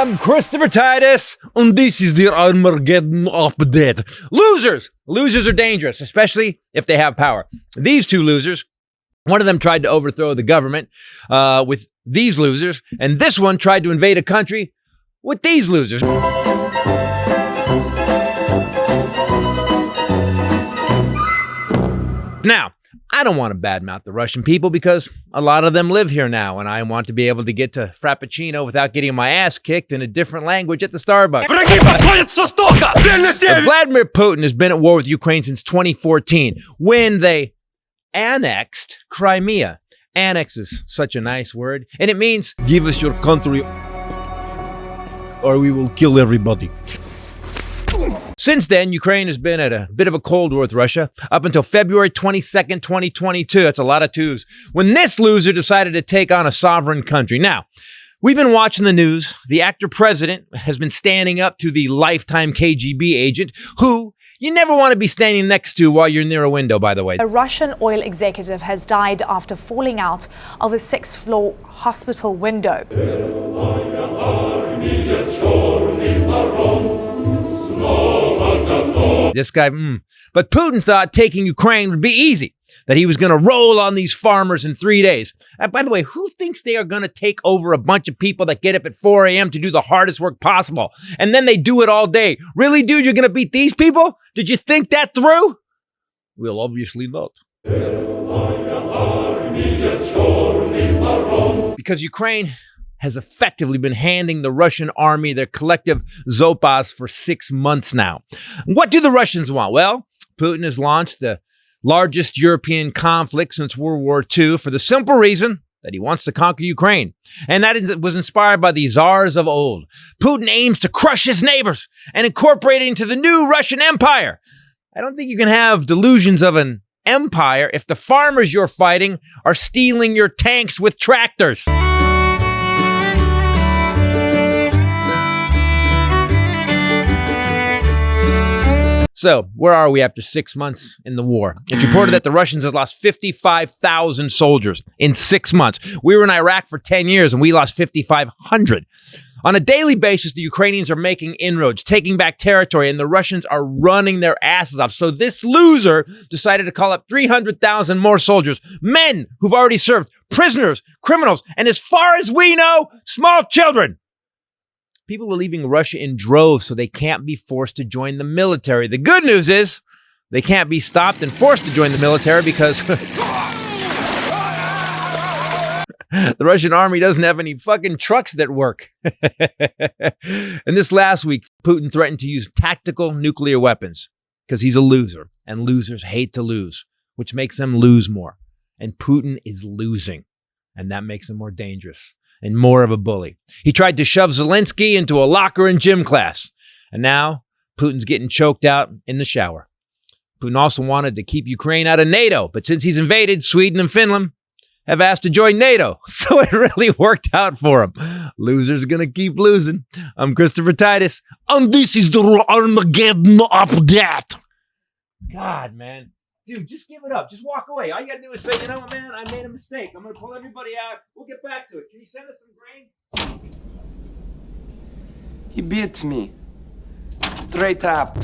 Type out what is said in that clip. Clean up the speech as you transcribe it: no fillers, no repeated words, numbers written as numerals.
I'm Christopher Titus, and this is the Armageddon update. Losers! Losers are dangerous, especially if they have power. These two losers, one of them tried to overthrow the government with these losers, and this one tried to invade a country with these losers. Now, I don't want to badmouth the Russian people because a lot of them live here now, and I want to be able to get to Frappuccino without getting my ass kicked in a different language at the Starbucks. Vladimir Putin has been at war with Ukraine since 2014 when they annexed Crimea. Annex is such a nice word, and it means give us your country or we will kill everybody. Since then, Ukraine has been at a bit of a cold war with Russia up until February 22nd, 2022. That's a lot of twos. When this loser decided to take on a sovereign country. Now, we've been watching the news. The actor president has been standing up to the lifetime KGB agent who you never want to be standing next to while you're near a window, by the way. A Russian oil executive has died after falling out of a sixth-floor hospital window. This guy, But Putin thought taking Ukraine would be easy, that he was going to roll on these farmers in 3 days. And by the way, who thinks they are going to take over a bunch of people that get up at 4 a.m. to do the hardest work possible? And then they do it all day. Really, dude, you're going to beat these people? Did you think that through? Well, obviously not. Because Ukraine has effectively been handing the Russian army their collective zopas for 6 months now. What do the Russians want? Well, Putin has launched the largest European conflict since World War II for the simple reason that he wants to conquer Ukraine. And that was inspired by the czars of old. Putin aims to crush his neighbors and incorporate it into the new Russian Empire. I don't think you can have delusions of an empire if the farmers you're fighting are stealing your tanks with tractors. So, where are we after 6 months in the war? It's reported that the Russians have lost 55,000 soldiers in 6 months. We were in Iraq for 10 years and we lost 5,500. On a daily basis, the Ukrainians are making inroads, taking back territory, and the Russians are running their asses off. So this loser decided to call up 300,000 more soldiers, men who've already served, prisoners, criminals, and as far as we know, small children. People are leaving Russia in droves so they can't be forced to join the military. The good news is they can't be stopped and forced to join the military because the Russian army doesn't have any fucking trucks that work. And this last week, Putin threatened to use tactical nuclear weapons because he's a loser and losers hate to lose, which makes them lose more. And Putin is losing, and that makes him more dangerous and more of a bully. He tried to shove Zelensky into a locker in gym class. And now Putin's getting choked out in the shower. Putin also wanted to keep Ukraine out of NATO. But since he's invaded, Sweden and Finland have asked to join NATO. So it really worked out for him. Losers are going to keep losing. I'm Christopher Titus. And this is the Armageddon update. God, man. Dude, just give it up. Just walk away. All you got to do is say, you know what, man, I made a mistake. I'm going to pull everybody out. We'll get back to it. Can you send us some grain? He beats me. Straight up.